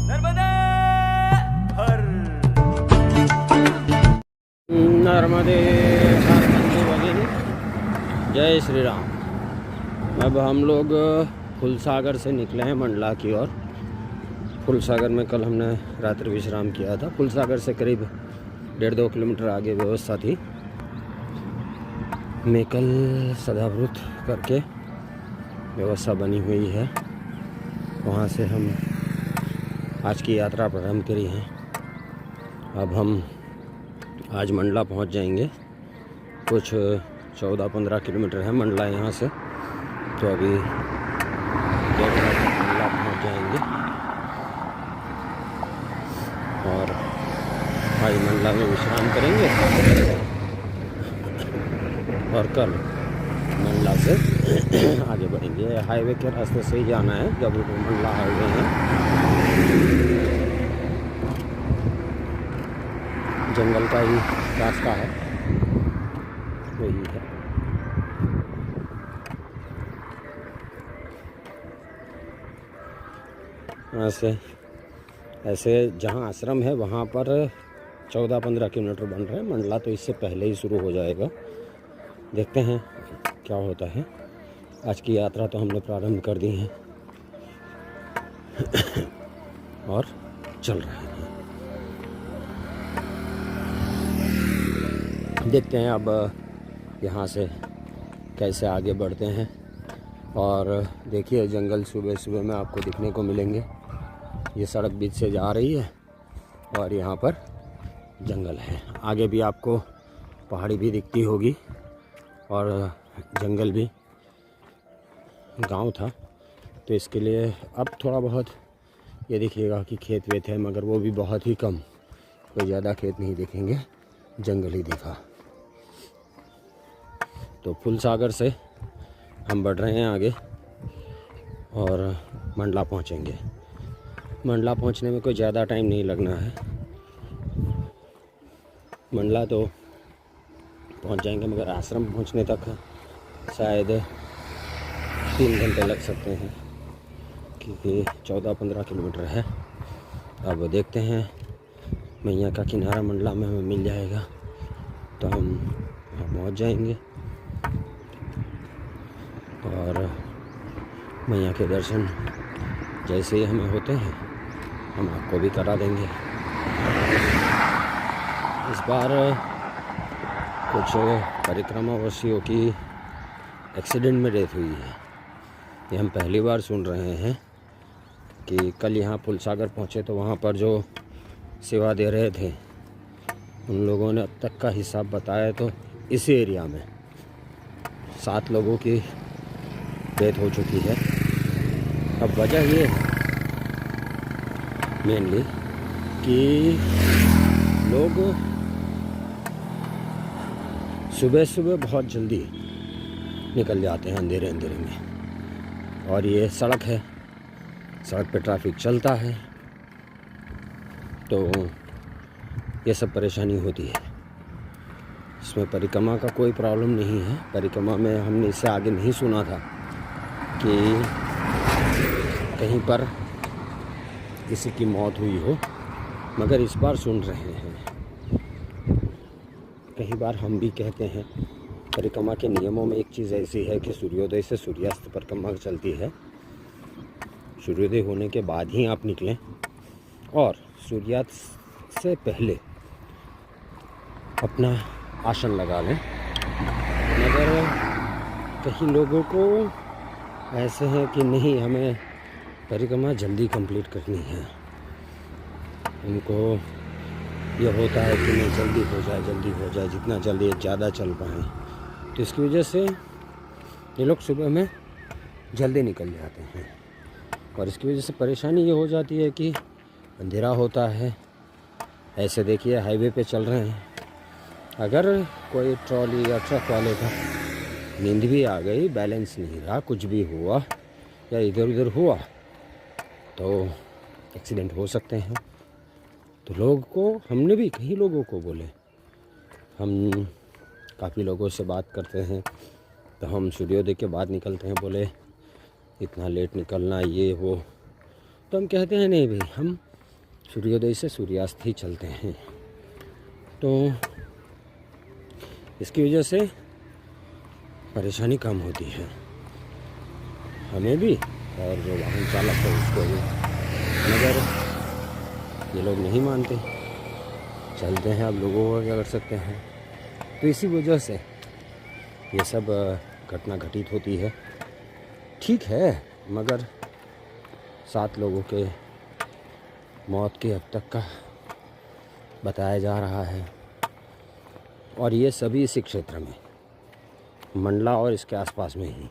नर्मदे हर। नर्मदे हर भगिनी, जय श्री राम। अब हम लोग फुलसागर से निकले हैं मंडला की ओर। फुलसागर में कल हमने रात्रि विश्राम किया था। फुलसागर से करीब 1.5-2 किलोमीटर आगे व्यवस्था थी। मेकल सदावृत करके व्यवस्था बनी हुई है, वहाँ से हम आज की यात्रा प्रारंभ करी है। अब हम आज मंडला पहुँच जाएंगे। कुछ 14-15 किलोमीटर है मंडला यहाँ से, तो अभी मंडला पहुँच जाएंगे और आज मंडला में विश्राम करेंगे और कल मंडला से आगे बढ़ेंगे। हाईवे के रास्ते से ही जाना है, जब मंडला हाईवे है। जंगल का ही रास्ता है, वही है। ऐसे जहाँ आश्रम है वहाँ पर 14-15 किलोमीटर बन रहे हैं। मंडला तो इससे पहले ही शुरू हो जाएगा। देखते हैं क्या होता है। आज की यात्रा तो हमने प्रारंभ कर दी है और चल रहे हैं। देखते हैं अब यहाँ से कैसे आगे बढ़ते हैं। और देखिए, जंगल सुबह सुबह में आपको दिखने को मिलेंगे। ये सड़क बीच से जा रही है और यहाँ पर जंगल है। आगे भी आपको पहाड़ी भी दिखती होगी और जंगल भी। गांव था तो इसके लिए अब थोड़ा बहुत ये दिखेगा कि खेत वेत है, मगर वो भी बहुत ही कम। कोई ज़्यादा खेत नहीं दिखेंगे, जंगल ही दिखा। तो फुलसागर से हम बढ़ रहे हैं आगे और मंडला पहुंचेंगे। मंडला पहुंचने में कोई ज़्यादा टाइम नहीं लगना है। मंडला तो पहुंच जाएंगे, मगर आश्रम पहुंचने तक शायद 3 घंटे लग सकते हैं, क्योंकि 14-15 किलोमीटर है। अब देखते हैं, मैया का किनारा मंडला में हमें मिल जाएगा तो हम वहाँ पहुँच जाएंगे और मैया के दर्शन जैसे ही हमें होते हैं हम आपको भी करा देंगे। इस बार कुछ परिक्रमावासियों की एक्सीडेंट में डेथ हुई है। ये हम पहली बार सुन रहे हैं कि कल यहाँ फुलसागर पहुँचे तो वहाँ पर जो सेवा दे रहे थे उन लोगों ने अब तक का हिसाब बताया तो इस एरिया में 7 लोगों की डेथ हो चुकी है। अब वजह ये है मेनली कि लोग सुबह सुबह बहुत जल्दी निकल जाते हैं अंधेरे अंधेरे में, और ये सड़क है, सड़क पे ट्रैफिक चलता है, तो ये सब परेशानी होती है। इसमें परिक्रमा का कोई प्रॉब्लम नहीं है। परिक्रमा में हमने इससे आगे नहीं सुना था कि कहीं पर किसी की मौत हुई हो, मगर इस बार सुन रहे हैं। कई बार हम भी कहते हैं परिक्रमा के नियमों में एक चीज़ ऐसी है कि सूर्योदय से सूर्यास्त परिक्रमा चलती है। सूर्योदय होने के बाद ही आप निकलें और सूर्यास्त से पहले अपना आसन लगा लें। मगर कई लोगों को ऐसे हैं कि नहीं, हमें परिक्रमा जल्दी कंप्लीट करनी है। उनको ये होता है कि नहीं, जल्दी हो जाए, जितना जल्दी ज़्यादा चल पाएँ। तो इसकी वजह से ये लोग सुबह में जल्दी निकल जाते हैं और इसकी वजह से परेशानी ये हो जाती है कि अंधेरा होता है। ऐसे देखिए, हाईवे पे चल रहे हैं, अगर कोई ट्रॉली या ट्रक वाले का नींद भी आ गई, बैलेंस नहीं रहा, कुछ भी हुआ या इधर उधर हुआ तो एक्सीडेंट हो सकते हैं। तो लोग को हमने भी कई लोगों को बोले, हम काफ़ी लोगों से बात करते हैं तो हम सूर्योदय के बाद निकलते हैं। बोले इतना लेट निकलना, ये वो, तो हम कहते हैं नहीं भाई, हम सूर्योदय से सूर्यास्त ही चलते हैं। तो इसकी वजह से परेशानी कम होती है हमें भी और जो वाहन चालक है उसको भी। मगर ये लोग नहीं मानते, चलते हैं। अब लोगों को क्या कर सकते हैं। तो इसी वजह से ये सब घटना घटित होती है। ठीक है, मगर 7 लोगों के मौत के अब तक का बताया जा रहा है, और ये सभी इसी क्षेत्र में, मंडला और इसके आसपास में ही।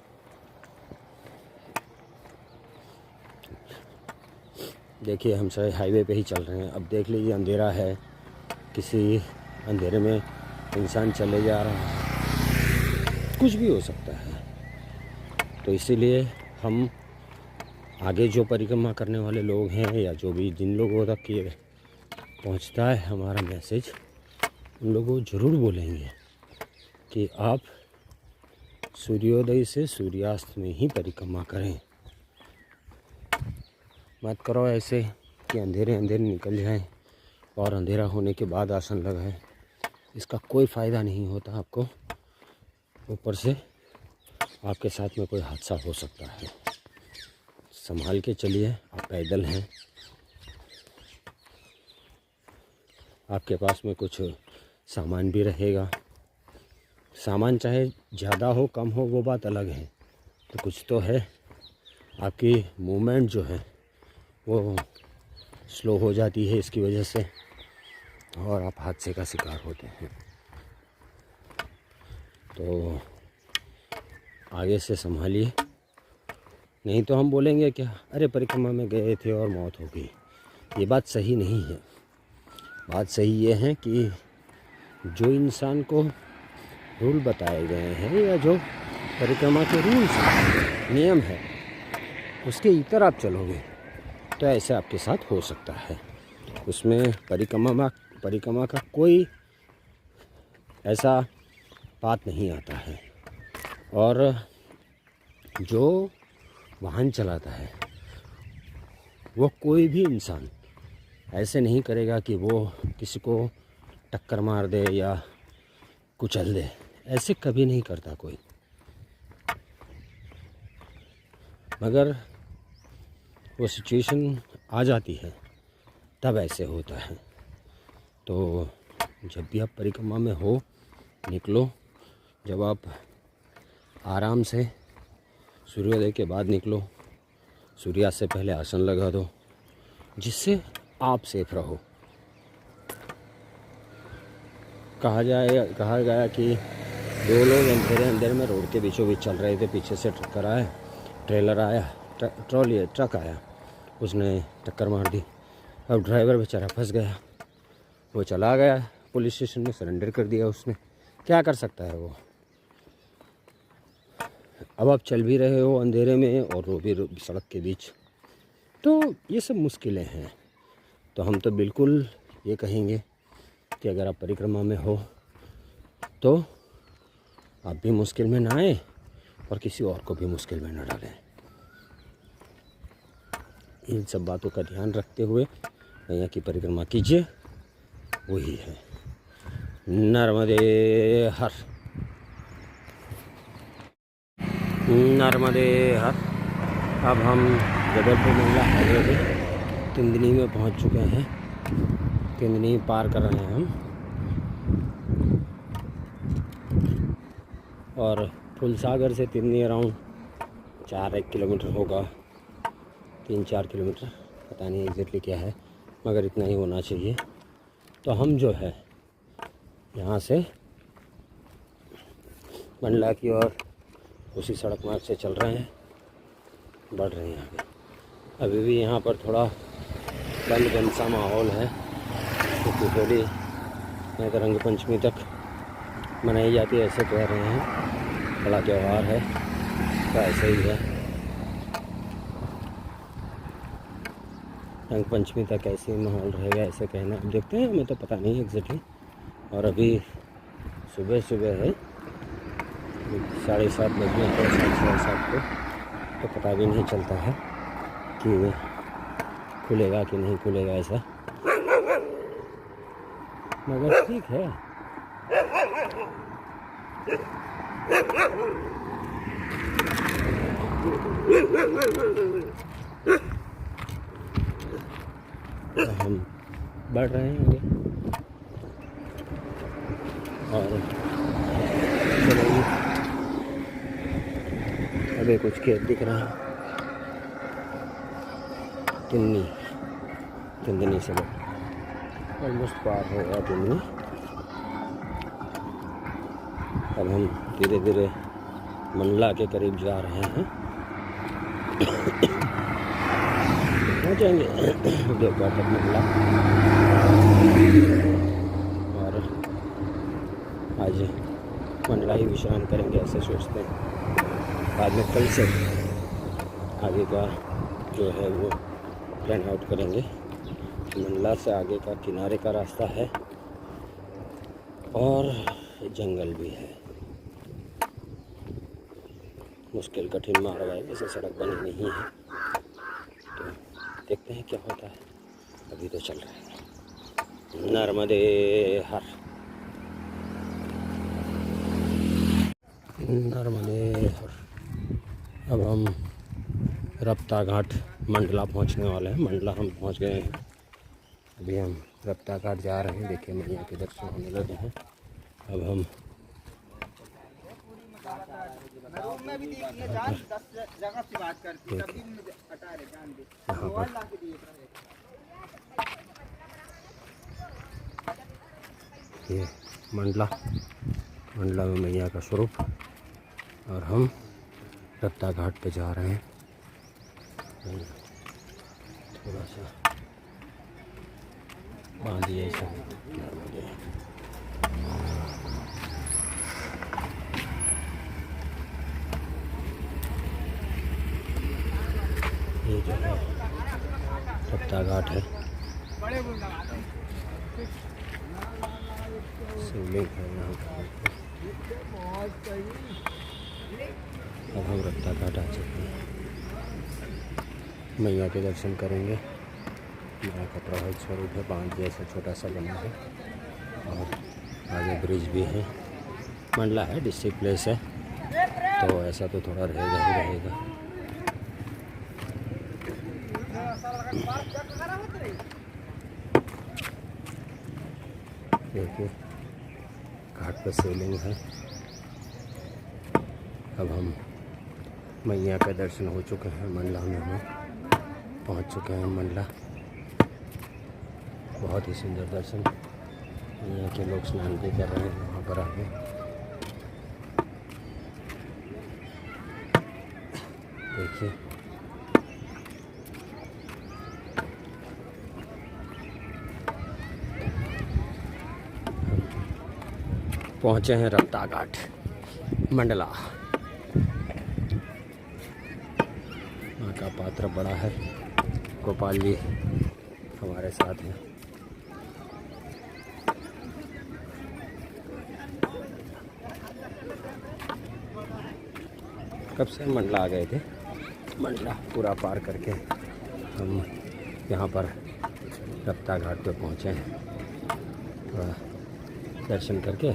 देखिए हम सही हाईवे पे ही चल रहे हैं। अब देख लीजिए अंधेरा है, किसी अंधेरे में इंसान चले जा रहा है, कुछ भी हो सकता है। तो इसीलिए हम आगे जो परिक्रमा करने वाले लोग हैं या जो भी जिन लोगों तक ये पहुंचता है हमारा मैसेज, उन लोगों को ज़रूर बोलेंगे कि आप सूर्योदय से सूर्यास्त में ही परिक्रमा करें। मत करो ऐसे कि अंधेरे अंधेरे निकल जाएं और अंधेरा होने के बाद आसन लगाएं। इसका कोई फ़ायदा नहीं होता आपको। ऊपर से आपके साथ में कोई हादसा हो सकता है। संभाल के चलिए। आप पैदल हैं, आपके पास में कुछ सामान भी रहेगा। सामान चाहे ज़्यादा हो कम हो वो बात अलग है, तो कुछ तो है। आपकी मूवमेंट जो है वो स्लो हो जाती है इसकी वजह से, और आप हादसे का शिकार होते हैं। तो आगे से संभालिए, नहीं तो हम बोलेंगे क्या, अरे परिक्रमा में गए थे और मौत हो गई। ये बात सही नहीं है। बात सही ये है कि जो इंसान को रूल बताए गए हैं या जो परिक्रमा के रूल्स हैं, नियम है, उसके इतर आप चलोगे तो ऐसे आपके साथ हो सकता है। उसमें परिक्रमा का कोई ऐसा बात नहीं आता है। और जो वाहन चलाता है वो कोई भी इंसान ऐसे नहीं करेगा कि वो किसी को टक्कर मार दे या कुचल दे। ऐसे कभी नहीं करता कोई। मगर वो सिचुएशन आ जाती है तब ऐसे होता है। तो जब भी आप परिक्रमा में हो, निकलो। जब आप आराम से सूर्योदय के बाद निकलो, सूर्यास्त से पहले आसन लगा दो, जिससे आप सेफ रहो। कहा गया कि 2 लोग अंधेरे में रोड के बीचों बीच चल रहे थे। पीछे से ट्रक आया, उसने टक्कर मार दी। अब ड्राइवर बेचारा फंस गया। वो चला गया पुलिस स्टेशन में, सरेंडर कर दिया उसने। क्या कर सकता है वो। अब आप चल भी रहे हो अंधेरे में और वो भी सड़क के बीच। तो ये सब मुश्किलें हैं। तो हम तो बिल्कुल ये कहेंगे कि अगर आप परिक्रमा में हो तो आप भी मुश्किल में ना आए और किसी और को भी मुश्किल में न डालें। इन सब बातों का ध्यान रखते हुए मैया की परिक्रमा कीजिए। वही है। नर्मदे हर, नर्मदे हर। अब हम जबलपुर मंडला हाईवे पे तिंदनी में पहुंच चुके हैं। तिंदनी पार कर रहे हैं हम, और फुलसागर से तिंदनी अराउंड 4-1 किलोमीटर होगा, 3-4 किलोमीटर, पता नहीं एग्जैक्टली क्या है, मगर इतना ही होना चाहिए। तो हम जो है यहाँ से मंडला की ओर उसी सड़क मार्ग से चल रहे हैं, बढ़ रहे हैं आगे। अभी भी यहाँ पर थोड़ा बंद सा माहौल है, क्योंकि होली यहाँ तो रंग पंचमी तक मनाई जाती है, ऐसे कह रहे हैं। बड़ा त्यौहार है, तो ऐसे ही है। रंग पंचमी तक ऐसे माहौल रहेगा, ऐसे कहना। अब देखते हैं, हमें तो पता नहीं एग्जैक्टली। और अभी सुबह है, 7:30 बजने को, 7:30 को, तो पता भी नहीं चलता है कि खुलेगा कि नहीं खुलेगा ऐसा, मगर ठीक है। तो हम बढ़ रहे हैं आगे और चलेंगे। अभी कुछ खेत दिख रहा है, तिंदनी से ऑलमोस्ट पार हो गया तिंदनी। अब हम धीरे धीरे मंडला के करीब जा रहे हैं, पहुँचेंगे देवघर तक मंडला। और आज मंडला ही विश्राम करेंगे ऐसे सोचते हैं। बाद में कल से आगे का जो है वो प्लान आउट करेंगे। मंडला से आगे का किनारे का रास्ता है और जंगल भी है। मुश्किल कठिन मार्ग है, जैसे सड़क बनी नहीं है, तो देखते हैं क्या होता है। अभी तो चल रहा है। नर्मदे हर, नर्मदे हर। अब हम रप्ता घाट मंडला पहुंचने वाले हैं। मंडला हम पहुंच गए हैं। अभी हम रप्ता घाट जा रहे हैं। देखिए मैया के दर्शन होने लगे हैं। अब हम ये मंडला में मैया का स्वरूप, और हम रप्ता घाट पे जा रहे हैं। थोड़ा सा बांधिए ऐसा। ये जो है रप्ता घाट है, शिवलिंग है यहाँ पर। अब हम रप्ता घाट आ चुके हैं। मैया के दर्शन करेंगे। मैया का प्रभावित स्वरूप है, बांध जैसा छोटा सा बना है, और आगे ब्रिज भी है। मंडला है, डिस्ट्रिक्ट प्लेस है, तो ऐसा तो थोड़ा रहेगा ही रहेगा। देखिए घाट पर शिवलिंग है। अब हम मैया के दर्शन हो चुके हैं। मंडला में हम पहुंच चुके हैं। मंडला बहुत ही सुंदर दर्शन। मैया के लोग स्नान भी कर रहे हैं वहाँ पर आके। देखिए पहुँचे हैं रप्ता घाट मंडला। माँ का पात्र बड़ा है। गोपाल जी हमारे साथ हैं। कब से मंडला आ गए थे। मंडला पूरा पार करके हम यहाँ पर रप्ता घाट पे पहुँचे हैं। थोड़ा दर्शन करके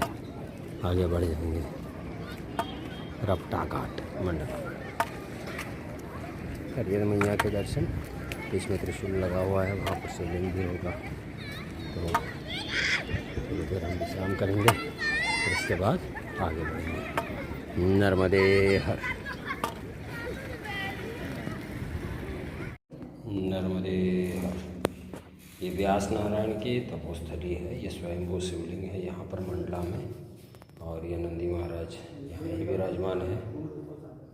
आगे बढ़ जाएंगे। रप्ता घाट मंडला। करिए मैया के दर्शन। बीच में त्रिशूल लगा हुआ है, वहाँ पर शिवलिंग भी होगा। तो थोड़ी देर हम विश्राम करेंगे, फिर उसके बाद आगे बढ़ेंगे। नर्मदे हर, नर्मदे हर। ये व्यास नारायण की तपोस्थली है। ये स्वयंभू शिवलिंग है यहाँ पर मंडला में, और ये नंदी महाराज यहाँ ही विराजमान है।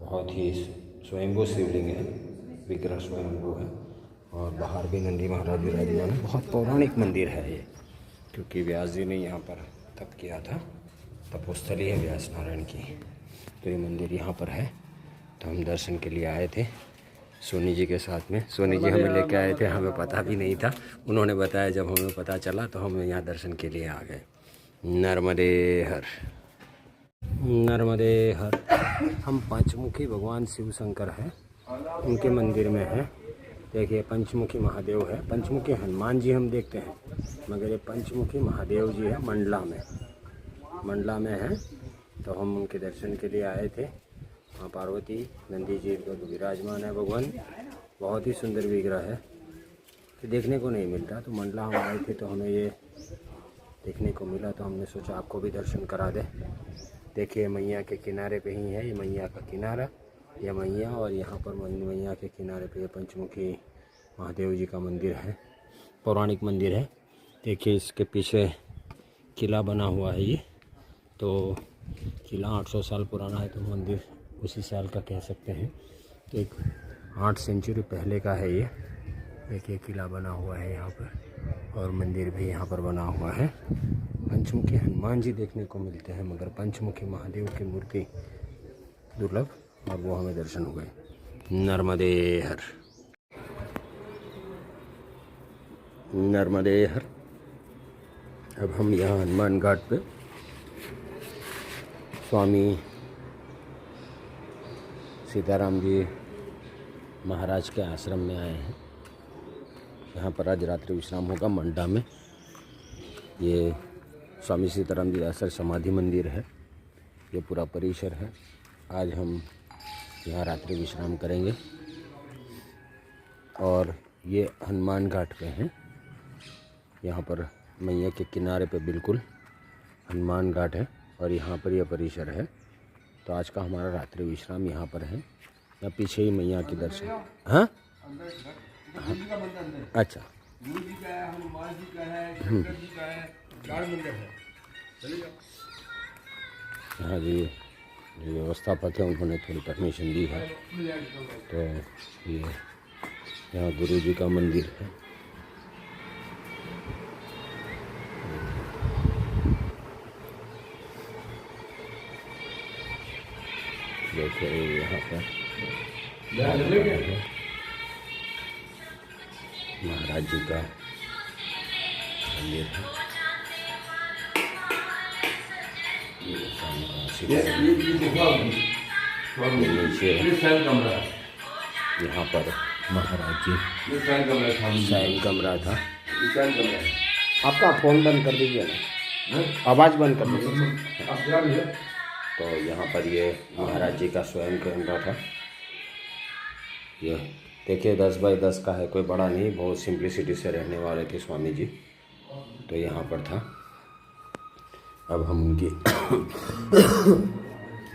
बहुत ही स्वयंभू शिवलिंग है, विग्रह स्वयंभू है, और बाहर भी नंदी महाराज विराजमान है। बहुत पौराणिक मंदिर है ये, क्योंकि व्यास जी ने यहाँ पर तप किया था। तपोस्थली है व्यास नारायण की। तो ये मंदिर यहाँ पर है। तो हम दर्शन के लिए आए थे सोनी जी के साथ में। सोनी जी हमें लेके आए थे, हमें पता भी नहीं था। उन्होंने बताया, जब हमें पता चला तो हम यहाँ दर्शन के लिए आ गए। नर्मदे हर, नर्मदे हर। हम पंचमुखी भगवान शिव शंकर हैं, उनके मंदिर में हैं। देखिए पंचमुखी महादेव है, पंचमुखी हनुमान जी हम देखते हैं, मगर ये पंचमुखी महादेव जी है मंडला में है। तो हम उनके दर्शन के लिए आए थे। माँ पार्वती नंदी जी को विराजमान है भगवान, बहुत ही सुंदर विग्रह है कि देखने को नहीं मिलता। तो मंडला हम आए थे तो हमें ये देखने को मिला, तो हमने सोचा आपको भी दर्शन करा दे। देखिए मैया के किनारे पे ही है ये मैया का किनारा, ये मैया, और यहाँ पर मैया के किनारे पे ये पंचमुखी महादेव जी का मंदिर है, पौराणिक मंदिर है। देखिए इसके पीछे किला बना हुआ है ये, तो किला 800 साल पुराना है, तो मंदिर उसी साल का कह सकते हैं। तो एक 8 सेंचुरी पहले का है ये। देखिए किला बना हुआ है यहाँ पर, और मंदिर भी यहाँ पर बना हुआ है। पंचमुखी हनुमान जी देखने को मिलते हैं, मगर पंचमुखी महादेव की मूर्ति दुर्लभ, और वो हमें दर्शन हुए। नर्मदे हर, नर्मदे हर। अब हम यहाँ हनुमान घाट पे स्वामी सीताराम जी महाराज के आश्रम में आए हैं। यहाँ पर आज रात्रि विश्राम होगा मंडा में। ये स्वामी सीताराम जी आश्रम समाधि मंदिर है, ये पूरा परिसर है। आज हम यहाँ रात्रि विश्राम करेंगे, और ये हनुमान घाट पे हैं। यहाँ पर मैया के किनारे पे बिल्कुल हनुमान घाट है, और यहाँ पर यह परिसर है। तो आज का हमारा रात्रि विश्राम यहाँ पर है। या पीछे ही मैया के दर्शन। हाँ, अच्छा, गुरु जी का है, हनुमान जी का है, शंकर जी का है, 4 मंदिर है। चलिए हाँ जी, जो व्यवस्थापक है उन्होंने थोड़ी परमिशन दी है। तो ये यहाँ गुरु जी का मंदिर है। देखिए यहाँ पर महाराज जी का मंदिर है। नीचे यहाँ पर महाराज जी शयन कमरा था। आपका फ़ोन बंद कर दीजिए ना, आवाज़ बंद कर दीजिए। तो यहाँ पर ये महाराज जी का स्वयं कमरा था। ये देखिए 10 बाई 10 का है, कोई बड़ा नहीं, बहुत सिंप्लिसिटी से रहने वाले थे स्वामी जी। तो यहाँ पर था। अब हम उनकी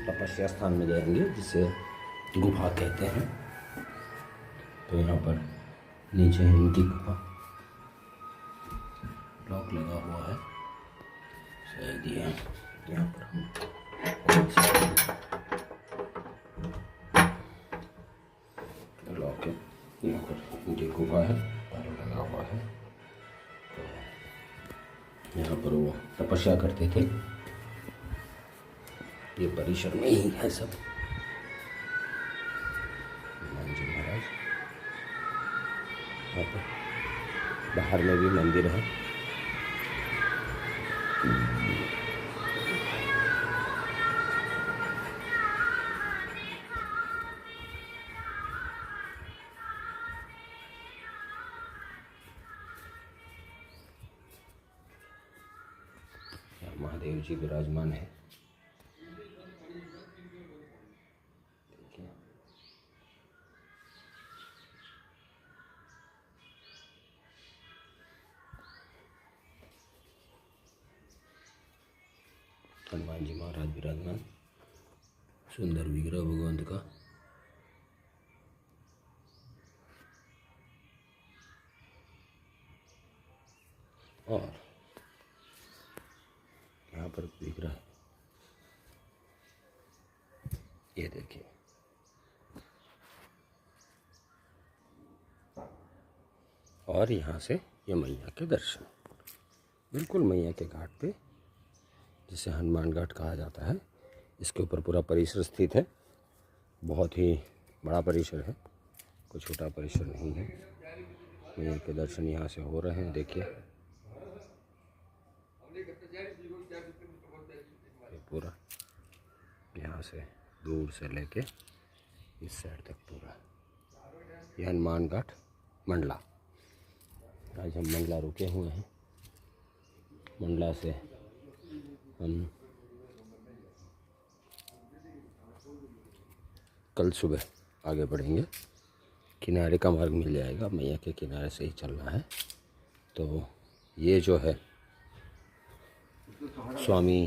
तपस्या स्थान में जाएंगे, जिसे गुफा कहते हैं। तो यहाँ पर नीचे है इनकी गुफा, लॉक लगा हुआ है शायद ये यहाँ पर हम लॉक है। यहाँ पर इनकी गुफा है, ताला लगा हुआ है। तो यहाँ पर वो तपस्या करते थे। ये परिसर में ही है सब। हनुमान जी महाराज, यहाँ पर बाहर में भी मंदिर है। महादेव जी विराजमान है। हनुमान जी महाराज विराजमान, सुंदर विग्रह भगवंत का। और यहाँ पर विग्रह ये देखिए, और यहाँ से ये मैया के दर्शन, बिल्कुल मैया के घाट पे, जिसे हनुमान घाट कहा जाता है। इसके ऊपर पूरा परिसर स्थित है। बहुत ही बड़ा परिसर है, कोई छोटा परिसर नहीं है। मैया के दर्शन यहाँ से हो रहे हैं। देखिए पूरा यहाँ से दूर से लेके इस साइड तक पूरा ये हनुमान घाट मंडला। आज हम मंडला रुके हुए हैं। मंडला से हम कल सुबह आगे बढ़ेंगे। किनारे का मार्ग मिल जाएगा, मैया के किनारे से ही चलना है। तो ये जो है स्वामी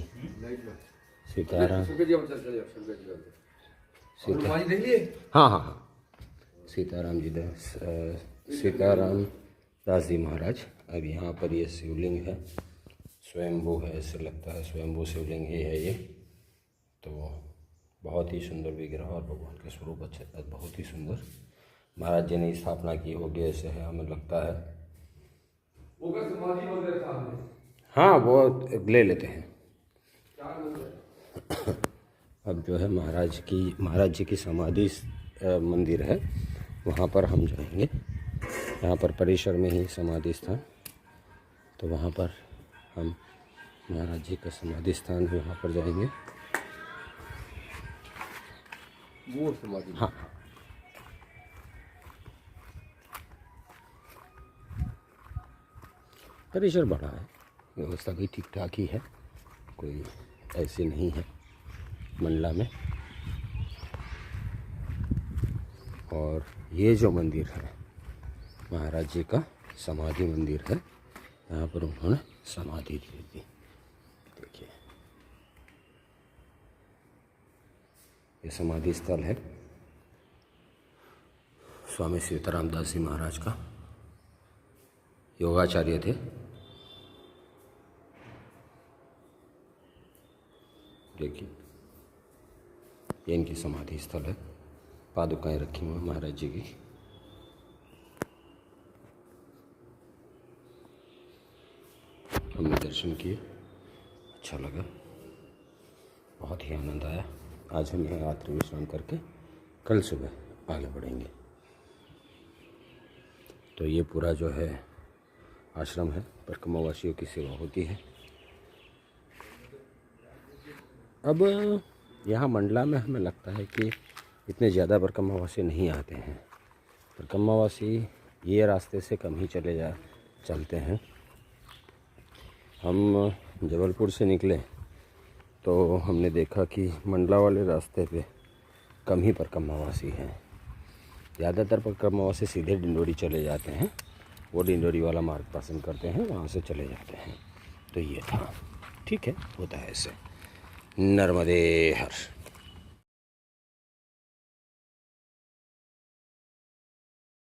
सीताराम, हाँ हाँ हाँ, सीताराम दास जी महाराज। अब यहाँ पर ये शिवलिंग है, स्वयंभू है, ऐसे लगता है स्वयंभू शिवलिंग ही है ये। तो बहुत ही सुंदर विग्रह और भगवान के स्वरूप अच्छे, बहुत ही सुंदर महाराज जी ने स्थापना की होगी, ऐसे है हमें लगता है। हाँ वो ले लेते हैं। अब जो है महाराज जी की समाधि मंदिर है, वहाँ पर हम जाएंगे। यहाँ पर परिसर में ही समाधि स्थान, तो वहाँ पर हम महाराज जी का समाधि स्थान है, वहाँ पर जाएंगे। वो समाधि, हाँ परिसर बड़ा है, व्यवस्था भी ठीक ठाक ही है, कोई ऐसी नहीं है मंडला में। और ये जो मंदिर है महाराज जी का समाधि मंदिर है, यहाँ पर उन्होंने समाधि दी थी। देखिए ये समाधि स्थल है स्वामी सीताराम दास जी महाराज का। योगाचार्य थे। देखिए ये इनकी समाधि स्थल है, पादुकाएं रखी हुई महाराज जी की। हमने दर्शन किए, अच्छा लगा, बहुत ही आनंद आया। आज हम यहाँ रात्रि विश्राम करके कल सुबह आगे बढ़ेंगे। तो ये पूरा जो है आश्रम है, परिक्रमावासियों की सेवा होती है। अब यहाँ मंडला में हमें लगता है कि इतने ज़्यादा परिक्रमावासी नहीं आते हैं। परिक्रमावासी ये रास्ते से कम ही चलते हैं। हम जबलपुर से निकले तो हमने देखा कि मंडला वाले रास्ते पे कम ही परिक्रमावासी हैं। ज़्यादातर परिक्रमावासी सीधे डिंडोरी चले जाते हैं, वो डिंडोरी वाला मार्ग पसंद करते हैं, वहाँ से चले जाते हैं। तो ये था, ठीक है, होता है ऐसे। नर्मदे हर।